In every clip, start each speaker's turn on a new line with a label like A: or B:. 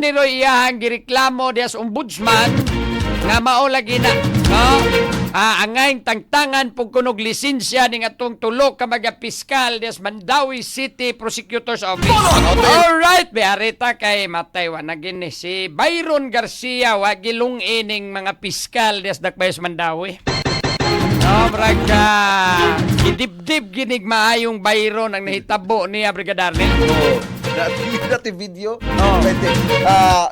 A: Niro iyahang gireklamo dias ombudsman nga mao lagi na no angay tangtangan pug kunog lisensya ning atong tulo ka mga piskal dias Mandawi City Prosecutor's Office. Alright, bearita kay matay wa na gini si Byron Garcia wa gilung-i ning mga piskal dias Dakbayas Mandawi. No, braga gidibdib ginig maayong Byron ang nahitabo niya Brigadier Arnel.
B: Dati video.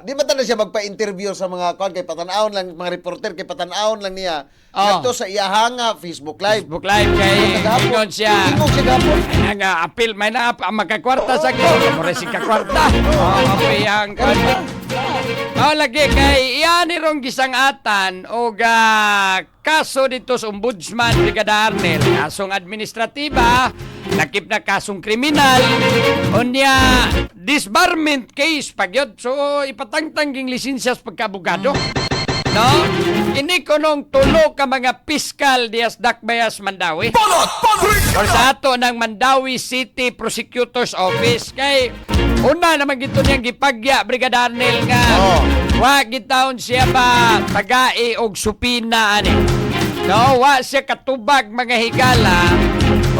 B: Di ba na siya magpa-interview sa mga kay patanawon lang mga reporter kay patanawon lang niya. Dito sa iyahanga Facebook Live.
A: Facebook Live kay ingon siya.
B: Ingon siya gapon.
A: Nga apil may na magkakwarta sa ko. More si kakwarta. Mapiyang kwarta. Lagi kay iyan irong gisangatan o kaso dito sa Ombudsman Brigadier Arnel. Kasong administratiba, nakip na kasong kriminal, unya disbarment case pagyod. So ipatangtangging lisensyas pagkabugado. No? Ini ko nung tulo ka mga piskal dias Dakbayas Mandawi. Or sa ato ng Mandawi City Prosecutor's Office. Kay una naman gito niyang gipagya Brigadier Arnel nga wa gitaon siya ba tagai og supina ani. No, wa siya katubag mga higala.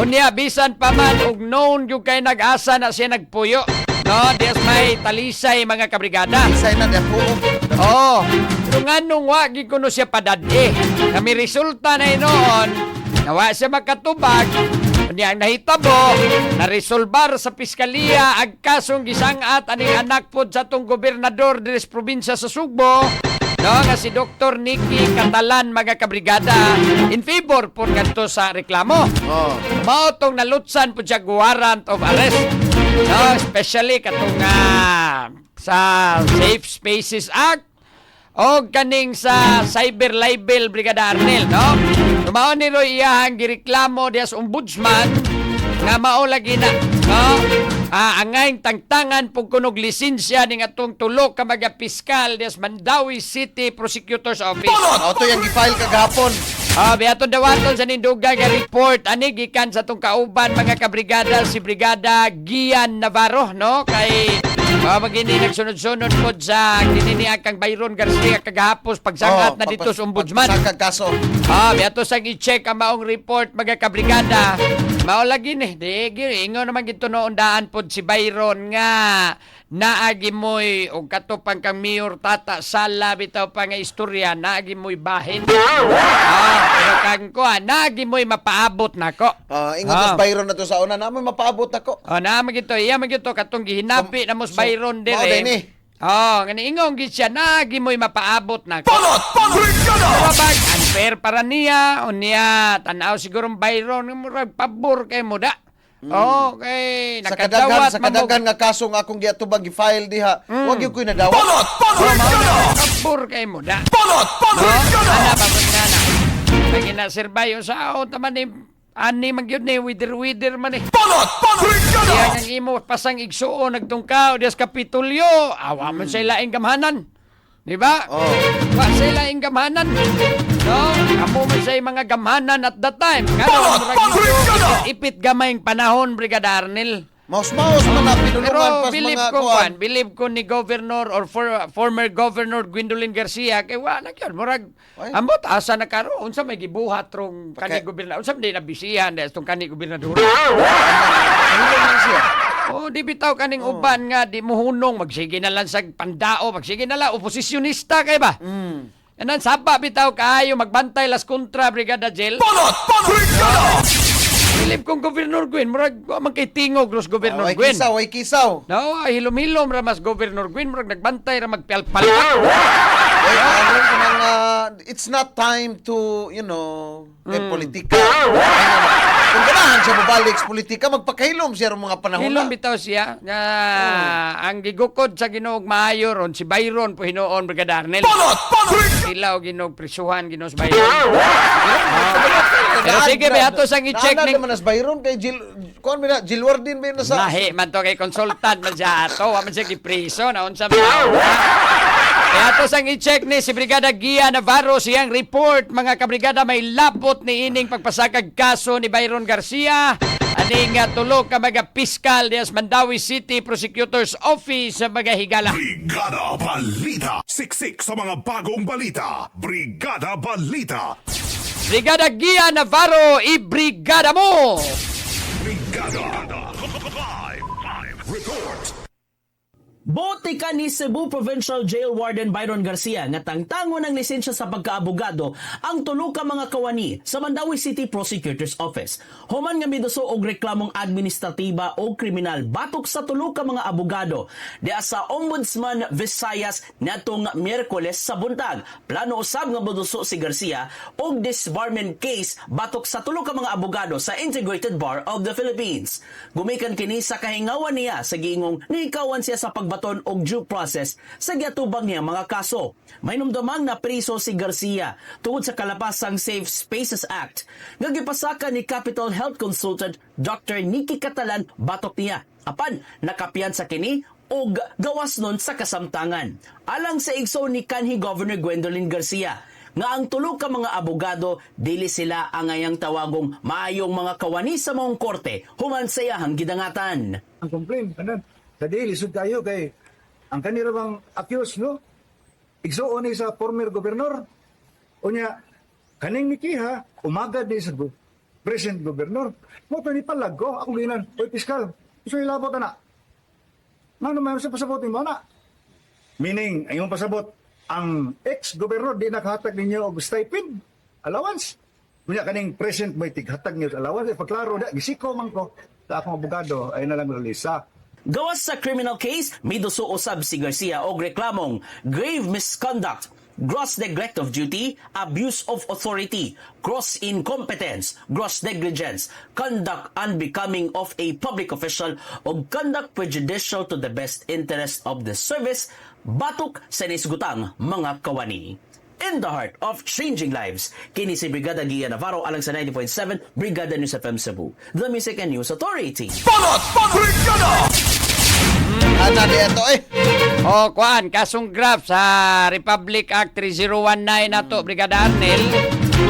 A: Unya bisan pa man og known yung kay nag-asa na siya nagpuyo. No, dias may talisay mga kabrigada.
B: Isay na diya po.
A: Oo. Pero nga nung wagi ko no siya padadi. Kami resulta na noon, nawa siya makatubag. Kundi ang nahitabo, naresolbar sa piskalya ang kasong gisangat aning anak po sa itong gobernador des probinsya sa Sugbo. No, nga si Dr. Nicky Catalan mga kabrigada in favor po ganito sa reklamo. Mao tong nalutsan po siya warrant of arrest. No, especially katong sa Safe Spaces Act o kaning sa cyber libel Brigadier Arnel, no? Mao ni Roy iyahang gireklamo dias ombudsman nga mao lagi na, no? Angay tangtangan pug kunog lisensya ning atong tulo ka mga piskal dias Mandawi City Prosecutor's Office.
B: Auto yang gi-file kagahapon.
A: Biyaton dawaton sa ninduga nga report ani gikan sa tong kauban mga kabrigada si Brigada Gian Navarro, no? Kay magini nagsunod-sunod po sa kininiya kang Byron Garcia kagahapos pagsangat na dito sa ombudsman.
B: Pagsangkag kaso.
A: Biyato sang i-check ang maong report mga kabrigada. Mao lagi ni, ingon naman gito noon daan po si Byron nga naagi mo'y o katupang kang Mayor Tata Sala bitaw pa nga istorya naagi mo'y bahin. Pero kang ko naagi mo'y mapaabot nako.
B: Ingon mas Byron na to sa una naman mapaabot ako.
A: Naman gito, iya man gito katong gihinapi na mos Byron dire. Ngani ingong gid siya naagi mo'y mapaabot nako. Babag unfair para niya unya tanaw siguro Byron murag pabor kay mo da. Okay, nakadawat
B: sa kadaghan nga kaso nga akong giatubang gi-file diha. Wa gyud koy nadawat.
A: Pabor kay mo da. Ana ba na. Lagi na serbayo sa taman ni ani man gyud ni wider man eh. Diya ang imo pasang igsuon nagtungkaw dias Kapitulyo. Awa man sa laing gamhanan. Di ba? Wa sa laing gamhanan. No, amo man sa mga gamhanan at that time. Kano ipit gamayng panahon Brigadier Arnel.
B: Maus-maus man na pinulungan pas mga kuan.
A: Believe ko ni Governor or former Governor Gwendolyn Garcia kay wa na gyud murag ambot asa na karo unsa may gibuhat rong kani gobernador unsa di nabisihan des tong kani gobernador. Di bitaw kaning uban nga di mohunong magsige na lang sa pandao magsige na lang oposisyonista kay ba. Anan sapa bitaw kaayo magbantay las kontra Brigada Jail. Pilip kong Governor Gwen, murag man kay tingog ros Governor Gwen.
B: Way kisaw.
A: No, hilom-hilom ra mas Governor Gwen, murag nagbantay ra magpialpal.
B: It's not time to, politika. Kung ganahan siya mabalik sa politika, magpakahilom siya ron mga panahon
A: Hilom bitaw siya nga ang gigukod sa Ginoong Maayo ron si Byron po hinoon Brigadier Arnel. Sila o Ginoong prisuhan Ginoong Byron. Pero sige ba ato sang i-check ning
B: naman as Byron kay Jill Wardin ba na sa
A: lahi man to kay consultant man siya ato wa man siya gipriso na unsa ba. Kaya ato sang i-check ni si Brigada Gia Navarro siyang report mga kabrigada may labot ni ining pagpasakag kaso ni Byron Garcia Aning tulo ka mga piskal dias Mandawi City Prosecutor's Office sa mga higala.
C: Brigada Balita. Siksik sa mga bagong balita. Brigada Balita.
A: Brigada Gia Navarro, i-brigada mo!
C: Brigada. Live report.
D: Botika ni Cebu Provincial Jail Warden Byron Garcia nga tangtangon ng lisensya sa pagkaabogado ang tulo ka mga kawani sa Mandawi City Prosecutor's Office. Human nga miduso og reklamong administratiba o kriminal batok sa tulo ka mga abogado diya sa Ombudsman Visayas natong Miyerkules sa buntag. Plano usab nga miduso si Garcia og disbarment case batok sa tulo ka mga abogado sa Integrated Bar of the Philippines. Gumikan kini sa kahingawan niya sa giingong nihikawan siya sa pagbaton og due process sa giatubang niya mga kaso. May numdamang na priso si Garcia tungod sa kalapasang Safe Spaces Act nga gipasaka ni Capital Health Consultant Dr. Nikki Catalan batok niya. Apan nakapiyan sa kini og gawas nun sa kasamtangan. Alang sa igso ni kanhi Governor Gwendolyn Garcia nga ang tulo ka mga abogado dili sila ang ayang tawagong maayong mga kawani sa maong korte human sa iyahang gidangatan.
E: Ang complaint, kanan. Kadi, lisod tayo kay ang kanira bang accused, no? Igsuon ni sa former gobernador. Unya, kaning Nikiha, umagad ni sa present gobernador. Mo pa ni palag ko, ako ginan, oy piskal, gusto ilabot na. Ano naman sa pasabotin mo na? Meaning, ayong pasabot, ang ex-gobernador di nakahatag ninyo og stipend, allowance. Unya, kaning present may tighatag niyo allowance. Pagklaro, gisiko man ko sa akong abogado, ay nalang releasa.
D: Gawas sa criminal case, miduso usab si Garcia og reklamong grave misconduct, gross neglect of duty, abuse of authority, gross incompetence, gross negligence, conduct unbecoming of a public official, o conduct prejudicial to the best interest of the service, batok sa nisgutang mga kawani. In the heart of changing lives, kini si Brigada Gia Navarro alang sa 90.7 Brigada News FM Cebu, the Music and News Authority.
C: Brigada.
B: Ana di ito
A: O, kuan, kasong graph sa Republic Act 3019 na to, Brigada Arnel.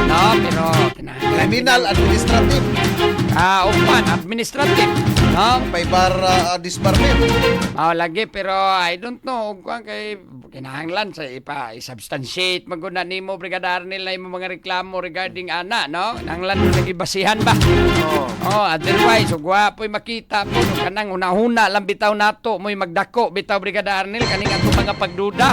A: No, pero...
B: Criminal administrative.
A: Upan, administrative. No?
B: Paybar disbarment.
A: Lagi, pero I don't know. Kuan kay kinahanglan sa i-substantiate maguna nimo Brigada Arnel na imo mga reklamo regarding ana, no? Kinahanglan mo nagibasihan ba? Otherwise, gwapoy makita mo kanang una-huna lang bitaw nato mo'y magdako bitaw Brigada Arnel kaning ato mga pagduda.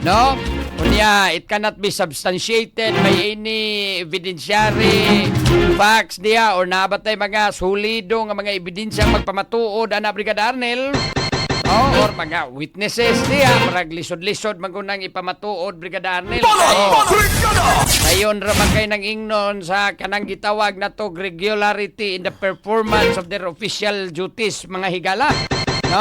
A: No? Kunya, it cannot be substantiated by any evidentiary facts diya or nabatay mga solido nga mga ebidensyang magpamatuod ana Brigada Arnel. Or mga witnesses diya, marag lisod-lisod magunang ipamatuod Brigada Arnel. Ayon ra man kay nang ingnon sa kanang gitawag na to regularity in the performance of their official duties mga higala. No?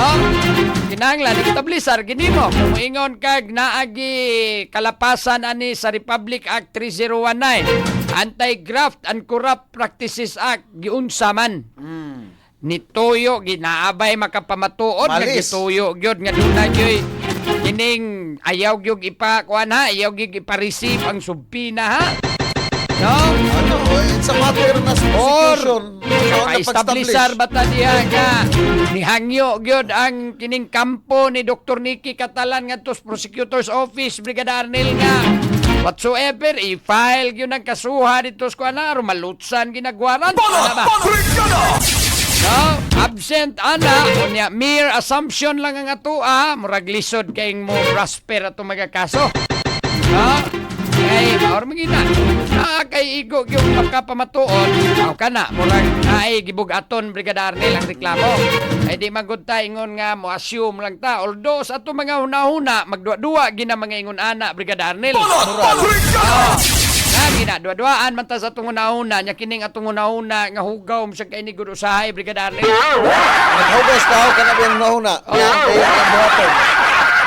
A: Kinahanglan itablisar gini mo kung ingon kag naagi kalapasan ani sa Republic Act 3019, Anti-Graft and Corrupt Practices Act giunsa man. Nituyo ginaabay makapamatuod nga
B: Malis.
A: gituyo gyud nga dunay gyoy kining ayaw gyud ipakuan ha, ayaw gyud ipa-receive ang subpina ha. No?
B: It's a matter na prosecution.
A: Ka-establisar bata diya nga nihangyo gyud ang kining kampo ni Dr. Nikki Catalan ngadto sa Prosecutor's Office Brigada Arnel nga whatsoever i-file gyud ang kasuha dito sa kuana rumalutsan ginagwaran ana ba? No, absent ana unya mere assumption lang ang atoa murag lisod kay mo prosper ato mga kaso. No? Kay maor mangina. Kay igo yung makapamatuod. Aw kana murag ay gibugaton Brigada Arnel ang reklamo. Ay di magud ta ingon nga mo assume lang ta. Although sa ato mga hunahuna magduwa-duwa gina mga ingon ana Brigada Arnel. Gina duwa-duwaan man ta sa atong hunahuna nya kining atong hunahuna nga hugaw mo siya kay ni gud usahay Brigada Arnel.
B: Naghugas ka ako kana biyang nahuna.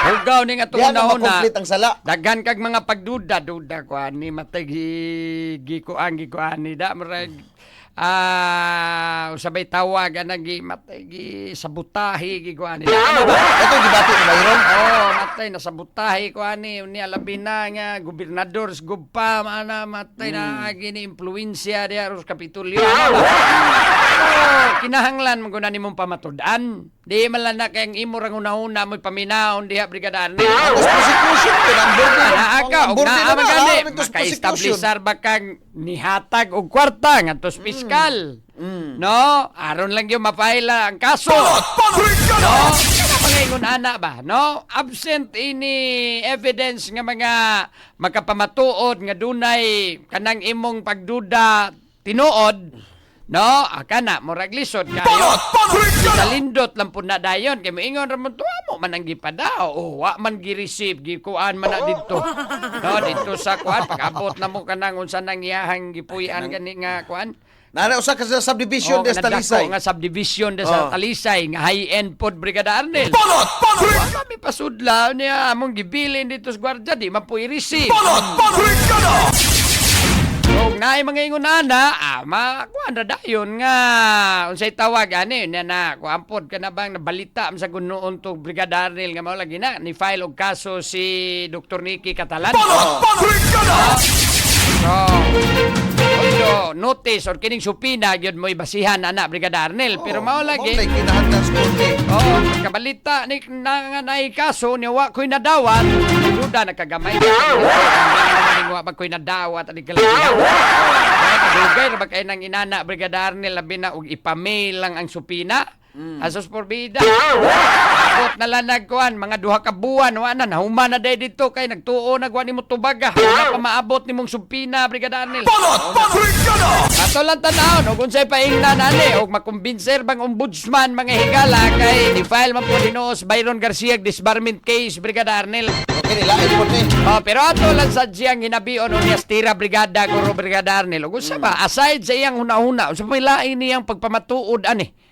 A: Hugaw ning atong
B: Yan ang
A: hunahuna.
B: makomplete ang sala.
A: Daghan kag mga pagduda ko ani matay gikuan ni da murag usabay tawag anagi matay sabutahi gikuan ni da.
B: Ito gibati ni Bayron.
A: Matay na sabutahi ko ani unya labi na nga gobernador gubpa ana matay na gini impluwensya dia ros kapitulyo. kinahanglan mo guna nimong pamatudan. Di man lang na kayang imo rang una-una mo'y paminaon diha Brigada Arnel.
B: Tapos prosecution, pinambor na.
A: Naa ka, og
B: Ambor din
A: naa
B: naman,
A: magani.
B: tapos
A: Maka-establisar ba kang nihatag og kwarta nga tos piskal. No? Aron lang yung mapaila ang kaso. No? Pangingon ana ba? No? Absent ini evidence nga mga makapamatuod nga dunay kanang imong pagduda tinuod. No, akana murag lisod kayo. Salindot lang po na dayon kay moingon ra man tuwa mo man ang gipadaw. Oh, wa man gi-receive gikuan man na didto. No, dito sa kuan pag-abot na mo kanang unsa nang iyahang gipuy-an gani nga kuan.
B: Nana usa ka sa subdivision des Talisay.
A: Nga subdivision des Talisay nga high-end pod Brigada Arnel. Wa kami pasudlaw niya among gibilin dito sa gwardiya di man po i-receive. Kung naay mga ingon ana, makuan ra dayon nga unsay tawag ani na kuampod ka na bang nabalita sa gunoon to Brigada Arnel nga mao lagi na ni file og kaso si Dr. Nicky Catalan. Although notice or kining supina gyud mo ibasihan ana Brigada Arnel pero mao lagi.
B: Mao kinahanglan sa korte.
A: Oh, kabalita ni nga naay kaso ni wa koy nadawat. Duda nakagamay. Wa ba koy nadawat ani kalahian. Dugay ra ba kay nang inana Brigada Arnel labi na og ipamail lang ang supina. Asos por bida. Abot na lang nagkuhan, mga duha ka buwan, wa na, nahuman na day dito, kay nagtuo, nagwa ni mo tubaga. Wala pa maabot ni mong supina, Brigada Arnel. Ato lang tanahon, og unsay paingnan ani, og makumbinser bang ombudsman, mga higala, kay ni-file man po dinuos Byron Garcia, disbarment case, Brigada Arnel.
B: Okay, nila ay korte.
A: Oh, pero ato lang sa siyang hinabion o niya Stira Brigada, Guro Brigada Arnel. Og unsa ba, aside sa iyang huna-huna, unsa pa ilain niyang pagpamatuod ani?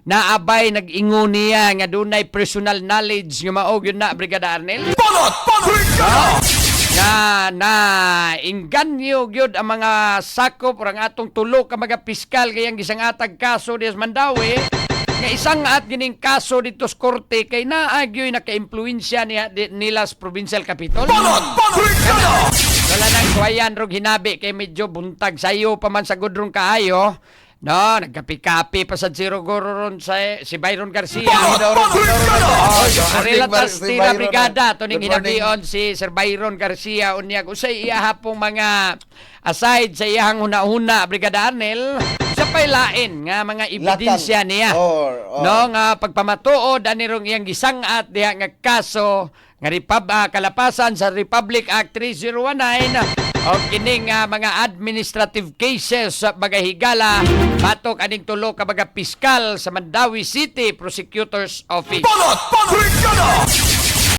A: Naabay nag-ingon niya nga dunay personal knowledge nga mao gyud na Brigada Arnel. Na inganyo gyud ang mga sakop or ang atong tulo ka mga piskal kayang gisangatag kaso di Mandawi nga isang at gining kaso dito sa korte kay naagyoy naka-impluwensya nila sa provincial capital. Wala nang kuwayan rog hinabi kay medyo buntag sayo pa man sa gudrong kaayo. No, nagkapi-kapi pa sa Zero Goro ron si Byron Garcia. Relatas Tira Brigada, ito ning hinabion si Sir Byron Garcia. Unyag, usay iyahapong mga aside sa iyahang una-una, Brigada Arnel, sa pailain nga mga ebidensya niya. No, nga pagpamatuod, anirong iyang gisangat diha nga kaso, nga kalapasan sa Republic Act 3019, o kining mga administrative cases sa mga higala batok aning tulo ka mga piskal sa Mandawi City Prosecutor's Office.